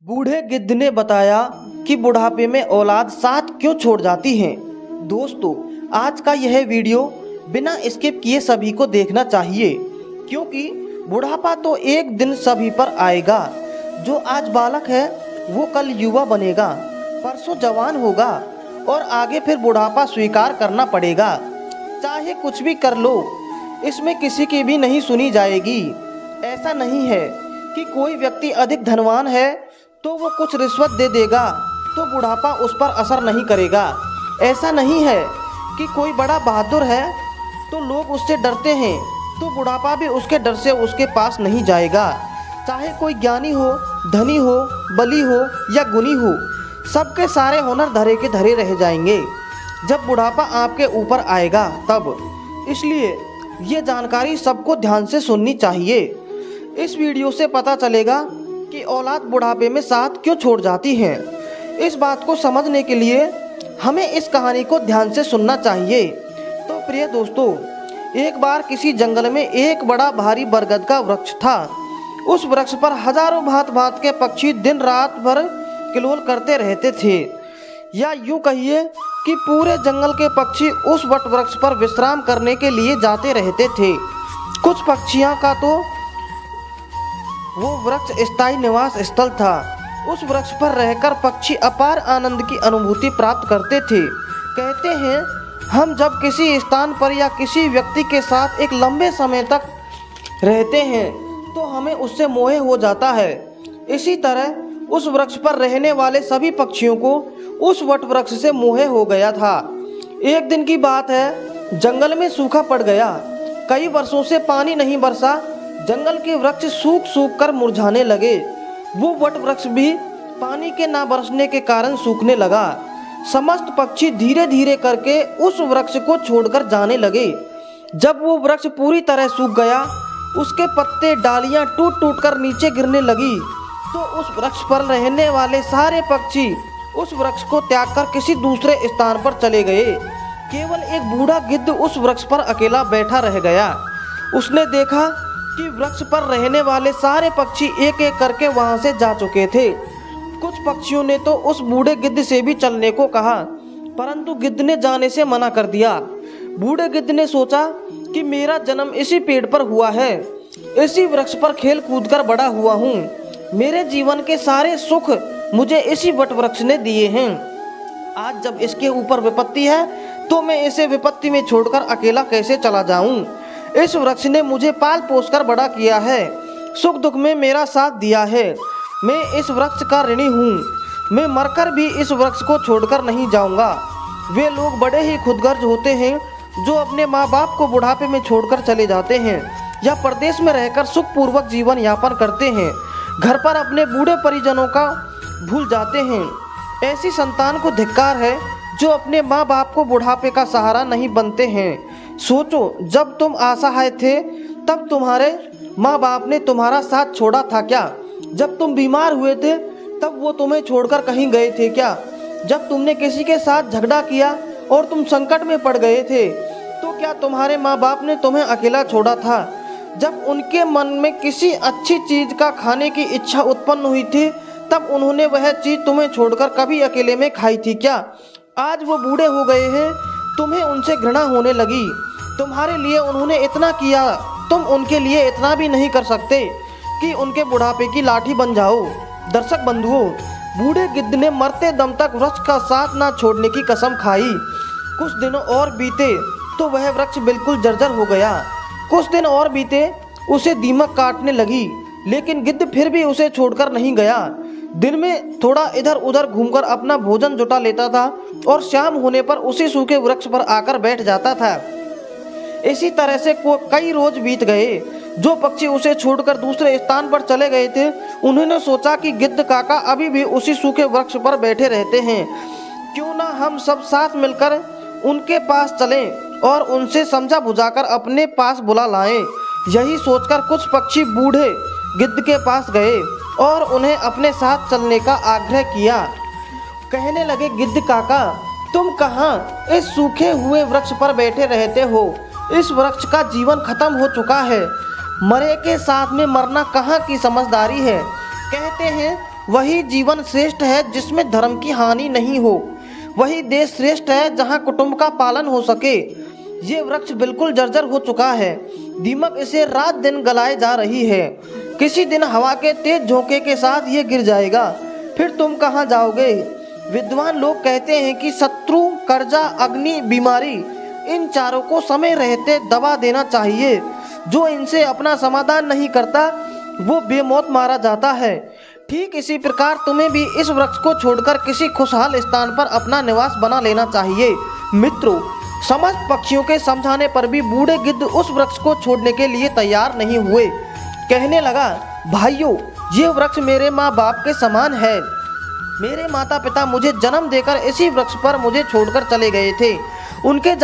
बूढ़े गिद्ध ने बताया कि बुढ़ापे में औलाद साथ क्यों छोड़ जाती है। दोस्तों, आज का यह वीडियो बिना स्किप किए सभी को देखना चाहिए, क्योंकि बुढ़ापा तो एक दिन सभी पर आएगा। जो आज बालक है वो कल युवा बनेगा, परसों जवान होगा और आगे फिर बुढ़ापा स्वीकार करना पड़ेगा। चाहे कुछ भी कर लो, इसमें किसी की भी नहीं सुनी जाएगी। ऐसा नहीं है कि कोई व्यक्ति अधिक धनवान है तो वो कुछ रिश्वत दे देगा तो बुढ़ापा उस पर असर नहीं करेगा। ऐसा नहीं है कि कोई बड़ा बहादुर है तो लोग उससे डरते हैं तो बुढ़ापा भी उसके डर से उसके पास नहीं जाएगा। चाहे कोई ज्ञानी हो, धनी हो, बली हो या गुणी हो, सबके सारे हुनर धरे के धरे रह जाएंगे जब बुढ़ापा आपके ऊपर आएगा तब। इसलिए ये जानकारी सबको ध्यान से सुननी चाहिए। इस वीडियो से पता चलेगा कि औलाद बुढ़ापे में साथ क्यों छोड़ जाती है। इस बात को समझने के लिए हमें इस कहानी को ध्यान से सुनना चाहिए। तो प्रिय दोस्तों, एक बार किसी जंगल में एक बड़ा भारी बरगद का वृक्ष था। उस वृक्ष पर हजारों भांत भांत के पक्षी दिन रात भर किलोल करते रहते थे, या यूं कहिए कि पूरे जंगल के पक्षी उस वट वृक्ष पर विश्राम करने के लिए जाते रहते थे। कुछ पक्षियों का तो वो वृक्ष स्थायी निवास स्थल था। उस वृक्ष पर रहकर पक्षी अपार आनंद की अनुभूति प्राप्त करते थे। कहते हैं, हम जब किसी स्थान पर या किसी व्यक्ति के साथ एक लंबे समय तक रहते हैं तो हमें उससे मोह हो जाता है। इसी तरह उस वृक्ष पर रहने वाले सभी पक्षियों को उस वट वृक्ष से मोह हो गया था। एक दिन की बात है, जंगल में सूखा पड़ गया। कई वर्षों से पानी नहीं बरसा। जंगल के वृक्ष सूख सूख कर मुरझाने लगे। वो वट वृक्ष भी पानी के ना बरसने के कारण सूखने लगा। समस्त पक्षी धीरे धीरे करके उस वृक्ष को छोड़कर जाने लगे। जब वो वृक्ष पूरी तरह सूख गया, उसके पत्ते डालियां टूट टूट कर नीचे गिरने लगी, तो उस वृक्ष पर रहने वाले सारे पक्षी उस वृक्ष को त्याग कर किसी दूसरे स्थान पर चले गए। केवल एक बूढ़ा गिद्ध उस वृक्ष पर अकेला बैठा रह गया। उसने देखा कि वृक्ष पर रहने वाले सारे पक्षी एक एक करके वहां से जा चुके थे। कुछ पक्षियों ने तो उस बूढ़े गिद्ध से भी चलने को कहा, परंतु गिद्ध ने जाने से मना कर दिया। बूढ़े गिद्ध ने सोचा कि मेरा जन्म इसी पेड़ पर हुआ है, इसी वृक्ष पर खेल कूद कर बड़ा हुआ हूँ। मेरे जीवन के सारे सुख मुझे इसी वट वृक्ष ने दिए हैं। आज जब इसके ऊपर विपत्ति है तो मैं इसे विपत्ति में छोड़कर अकेला कैसे चला जाऊं। इस वृक्ष ने मुझे पाल पोस कर बड़ा किया है, सुख दुख में मेरा साथ दिया है। मैं इस वृक्ष का ऋणी हूँ। मैं मरकर भी इस वृक्ष को छोड़कर नहीं जाऊंगा। वे लोग बड़े ही खुदगर्ज होते हैं जो अपने माँ बाप को बुढ़ापे में छोड़कर चले जाते हैं या परदेश में रहकर सुखपूर्वक जीवन यापन करते हैं। घर पर अपने बूढ़े परिजनों का भूल जाते हैं। ऐसी संतान को धिक्कार है जो अपने माँ बाप को बुढ़ापे का सहारा नहीं बनते हैं। सोचो, जब तुम असहाय थे तब तुम्हारे माँ बाप ने तुम्हारा साथ छोड़ा था क्या? जब तुम बीमार हुए थे तब वो तुम्हें छोड़कर कहीं गए थे क्या? जब तुमने किसी के साथ झगड़ा किया और तुम संकट में पड़ गए थे तो क्या तुम्हारे माँ बाप ने तुम्हें अकेला छोड़ा था? जब उनके मन में किसी अच्छी चीज का खाने की इच्छा उत्पन्न हुई थी तब उन्होंने वह चीज तुम्हें छोड़कर कभी अकेले में खाई थी क्या? आज वो बूढ़े हो गए हैं, तुम्हें उनसे घृणा होने लगी। तुम्हारे लिए उन्होंने इतना किया, तुम उनके लिए इतना भी नहीं कर सकते कि उनके बुढ़ापे की लाठी बन जाओ। दर्शक बंधुओं, बूढ़े गिद्ध ने मरते दम तक वृक्ष का साथ ना छोड़ने की कसम खाई। कुछ दिनों और बीते तो वह वृक्ष बिल्कुल जर्जर हो गया। कुछ दिन और बीते, उसे दीमक काटने लगी, लेकिन गिद्ध फिर भी उसे छोड़कर नहीं गया। दिन में थोड़ा इधर उधर घूमकर अपना भोजन जुटा लेता था और शाम होने पर उसी सूखे वृक्ष पर आकर बैठ जाता था। इसी तरह से कई रोज बीत गए। जो पक्षी उसे छोड़कर दूसरे स्थान पर चले गए थे, उन्होंने सोचा कि गिद्ध काका अभी भी उसी सूखे वृक्ष पर बैठे रहते हैं, क्यों ना हम सब साथ मिलकर उनके पास चलें और उनसे समझा बुझाकर अपने पास बुला लाएं। यही सोचकर कुछ पक्षी बूढ़े गिद्ध के पास गए और उन्हें अपने साथ चलने का आग्रह किया। कहने लगे, गिद्ध काका, तुम कहाँ इस सूखे हुए वृक्ष पर बैठे रहते हो? इस वृक्ष का जीवन खत्म हो चुका है। मरे के साथ में मरना कहाँ की समझदारी है। कहते हैं वही जीवन श्रेष्ठ है जिसमें धर्म की हानि नहीं हो। वही देश श्रेष्ठ है जहाँ कुटुंब का पालन हो सके। ये वृक्ष बिल्कुल जर्जर हो चुका है। दीमक इसे रात दिन गलाए जा रही है। किसी दिन हवा के तेज झोंके के साथ ये गिर जाएगा, फिर तुम कहाँ जाओगे। विद्वान लोग कहते हैं कि शत्रु, कर्जा, अग्नि, बीमारी, इन चारों को समय रहते दबा देना चाहिए। जो इनसे अपना समाधान नहीं करता वो बेमौत मारा जाता है। ठीक इसी प्रकार तुम्हें भी इस वृक्ष को छोड़कर किसी खुशहाल स्थान पर अपना निवास बना लेना चाहिए। मित्रों, समस्त पक्षियों के समझाने पर भी बूढ़े गिद्ध उस वृक्ष को छोड़ने के लिए तैयार नहीं हुए। कहने लगा, भाइयों, ये वृक्ष मेरे माँ बाप के समान है। मेरे माता पिता मुझे जन्म देकर इसी वृक्ष पर मुझे छोड़कर चले गए थे। उनके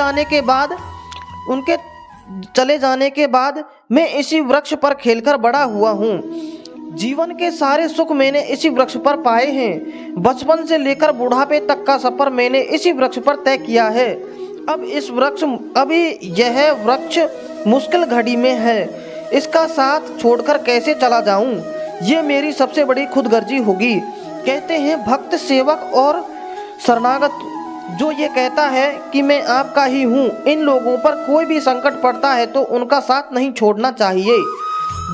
चले जाने के बाद मैं इसी वृक्ष पर खेलकर बड़ा हुआ हूँ। जीवन के सारे सुख मैंने इसी वृक्ष पर पाए हैं। बचपन से लेकर बुढ़ापे तक का सफर मैंने इसी वृक्ष पर तय किया है। अभी यह वृक्ष मुश्किल घड़ी में है। इसका साथ छोड़कर कैसे चला जाऊं? ये मेरी सबसे बड़ी खुदगर्जी होगी। कहते हैं भक्त, सेवक और शरणागत जो ये कहता है कि मैं आपका ही हूँ, इन लोगों पर कोई भी संकट पड़ता है तो उनका साथ नहीं छोड़ना चाहिए।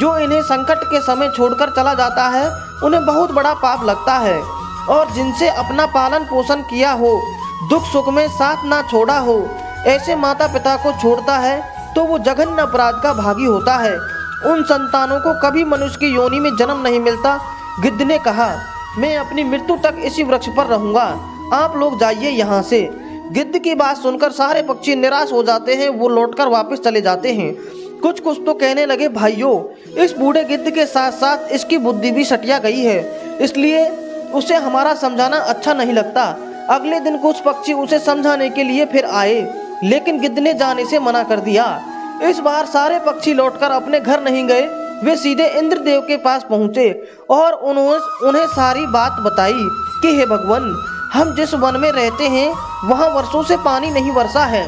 जो इन्हें संकट के समय छोड़कर चला जाता है उन्हें बहुत बड़ा पाप लगता है। और जिनसे अपना पालन पोषण किया हो, दुख सुख में साथ ना छोड़ा हो, ऐसे माता पिता को छोड़ता है तो वो जघन्य अपराध का भागी होता है। उन संतानों को कभी मनुष्य की योनि में जन्म नहीं मिलता। गिद्ध ने कहा, मैं अपनी मृत्यु तक इसी वृक्ष पर रहूंगा, आप लोग जाइए यहाँ से। गिद्ध की बात सुनकर सारे पक्षी निराश हो जाते हैं। वो लौटकर वापस चले जाते हैं। कुछ तो कहने लगे, भाइयों, इस बूढ़े गिद्ध के साथ साथ इसकी बुद्धि भी सटिया गई है, इसलिए उसे हमारा समझाना अच्छा नहीं लगता। अगले दिन कुछ पक्षी उसे समझाने के लिए फिर आए, लेकिन गिद्ध ने जाने से मना कर दिया। इस बार सारे पक्षी लौटकर अपने घर नहीं गए। वे सीधे इंद्रदेव के पास पहुँचे और उन्हें सारी बात बताई कि हे भगवान, हम जिस वन में रहते हैं वहाँ वर्षों से पानी नहीं बरसा है।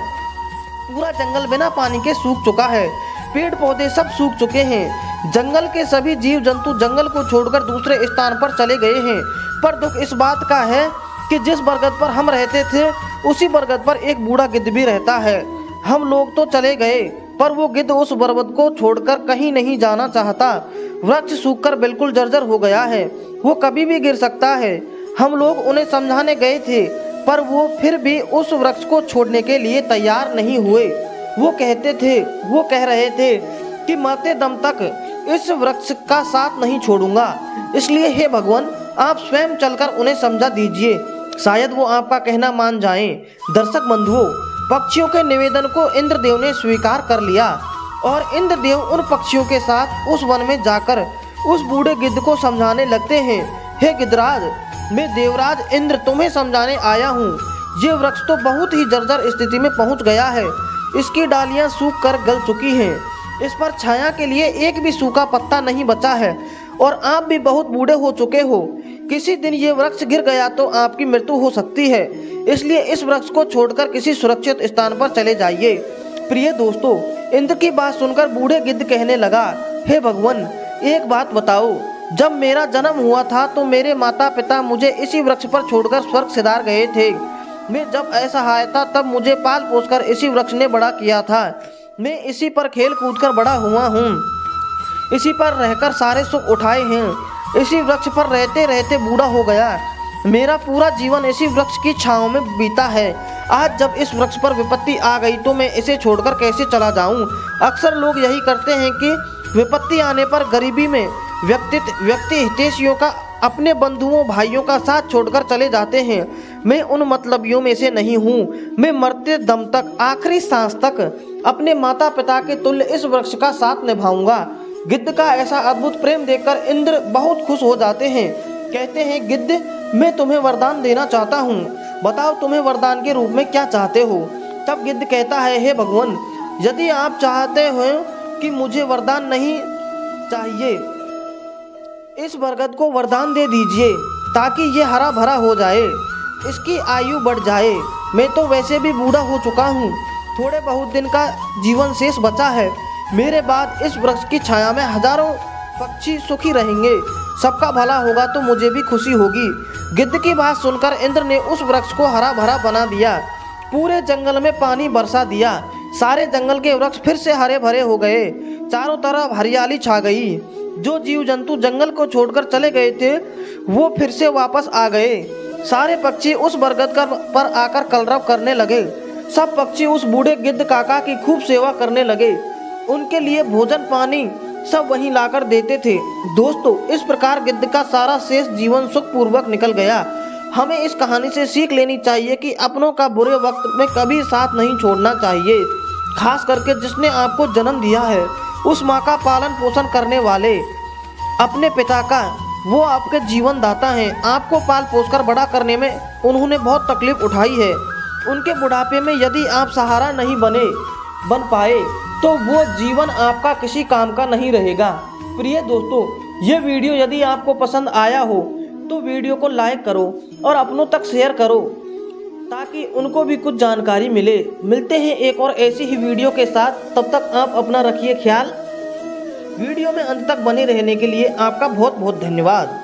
पूरा जंगल बिना पानी के सूख चुका है। पेड़ पौधे सब सूख चुके हैं। जंगल के सभी जीव जंतु जंगल को छोड़कर दूसरे स्थान पर चले गए हैं। पर दुख इस बात का है कि जिस बरगद पर हम रहते थे उसी बरगद पर एक बूढ़ा गिद्ध भी रहता है। हम लोग तो चले गए पर वो गिद्ध उस बरगद को छोड़कर कहीं नहीं जाना चाहता। वृक्ष सूखकर बिल्कुल जर्जर हो गया है, वो कभी भी गिर सकता है। हम लोग उन्हें समझाने गए थे पर वो फिर भी उस वृक्ष को छोड़ने के लिए तैयार नहीं हुए। वो कह रहे थे कि मरते दम तक इस वृक्ष का साथ नहीं छोड़ूंगा। इसलिए हे भगवान, आप स्वयं चलकर उन्हें समझा दीजिए, शायद वो आपका कहना मान जाएं। दर्शक बंधुओं, पक्षियों के निवेदन को इंद्रदेव ने स्वीकार कर लिया और इंद्रदेव उन पक्षियों के साथ उस वन में जाकर उस बूढ़े गिद्ध को समझाने लगते हैं। हे गिद्धराज, मैं देवराज इंद्र तुम्हें समझाने आया हूँ। ये वृक्ष तो बहुत ही जर्जर स्थिति में पहुँच गया है। इसकी डालियाँ सूख कर गल चुकी हैं। इस पर छाया के लिए एक भी सूखा पत्ता नहीं बचा है और आप भी बहुत बूढ़े हो चुके हो। किसी दिन ये वृक्ष गिर गया तो आपकी मृत्यु हो सकती है। इसलिए इस वृक्ष को छोड़कर किसी सुरक्षित स्थान पर चले जाइए। प्रिय दोस्तों, इंद्र की बात सुनकर बूढ़े गिद्ध कहने लगा, हे भगवान, एक बात बताओ, जब मेरा जन्म हुआ था तो मेरे माता पिता मुझे इसी वृक्ष पर छोड़कर स्वर्ग सिधार गए थे। मैं जब असहाय था तब मुझे पाल पोसकर इसी वृक्ष ने बड़ा किया था। मैं इसी पर खेल कूद कर बड़ा हुआ हूँ, इसी पर रहकर सारे सुख उठाए हैं। इसी वृक्ष पर रहते रहते बूढ़ा हो गया। मेरा पूरा जीवन इसी वृक्ष की छांव में बीता है। आज जब इस वृक्ष पर विपत्ति आ गई तो मैं इसे छोड़कर कैसे चला जाऊं? अक्सर लोग यही करते हैं कि विपत्ति आने पर गरीबी में व्यक्ति हितैषियों का, अपने बंधुओं भाइयों का साथ छोड़कर चले जाते हैं। मैं उन मतलबियों में से नहीं हूँ। मैं मरते दम तक, आखिरी सांस तक अपने माता पिता के तुल्य इस वृक्ष का साथ निभाऊंगा। गिद्ध का ऐसा अद्भुत प्रेम देखकर इंद्र बहुत खुश हो जाते हैं। कहते हैं, गिद्ध, मैं तुम्हें वरदान देना चाहता हूँ, बताओ तुम्हें वरदान के रूप में क्या चाहते हो? तब गिद्ध कहता है, हे भगवान, यदि आप चाहते हो कि मुझे वरदान नहीं चाहिए, इस बरगद को वरदान दे दीजिए ताकि ये हरा भरा हो जाए, इसकी आयु बढ़ जाए। मैं तो वैसे भी बूढ़ा हो चुका हूँ, थोड़े बहुत दिन का जीवन शेष बचा है। मेरे बाद इस वृक्ष की छाया में हजारों पक्षी सुखी रहेंगे। सबका भला होगा तो मुझे भी खुशी होगी। गिद्ध की बात सुनकर इंद्र ने उस वृक्ष को हरा भरा बना दिया। पूरे जंगल में पानी बरसा दिया। सारे जंगल के वृक्ष फिर से हरे भरे हो गए। चारों तरफ हरियाली छा गई। जो जीव जंतु जंगल को छोड़कर चले गए थे वो फिर से वापस आ गए। सारे पक्षी उस बरगद पर आकर कलरव करने लगे। सब पक्षी उस बूढ़े गिद्ध काका की खूब सेवा करने लगे। उनके लिए भोजन पानी सब वहीं लाकर देते थे। दोस्तों, इस प्रकार गिद्ध का सारा शेष जीवन सुख पूर्वक निकल गया। हमें इस कहानी से सीख लेनी चाहिए कि अपनों का बुरे वक्त में कभी साथ नहीं छोड़ना चाहिए। खास करके जिसने आपको जन्म दिया है, उस माँ का पालन पोषण करने वाले अपने पिता का, वो आपके जीवन दाता हैं। आपको पाल पोसकर बड़ा करने में उन्होंने बहुत तकलीफ उठाई है। उनके बुढ़ापे में यदि आप सहारा नहीं बन पाए तो वो जीवन आपका किसी काम का नहीं रहेगा। प्रिय दोस्तों, ये वीडियो यदि आपको पसंद आया हो तो वीडियो को लाइक करो और अपनों तक शेयर करो ताकि उनको भी कुछ जानकारी मिले। मिलते हैं एक और ऐसी ही वीडियो के साथ। तब तक आप अपना रखिए ख्याल। वीडियो में अंत तक बने रहने के लिए आपका बहुत बहुत धन्यवाद।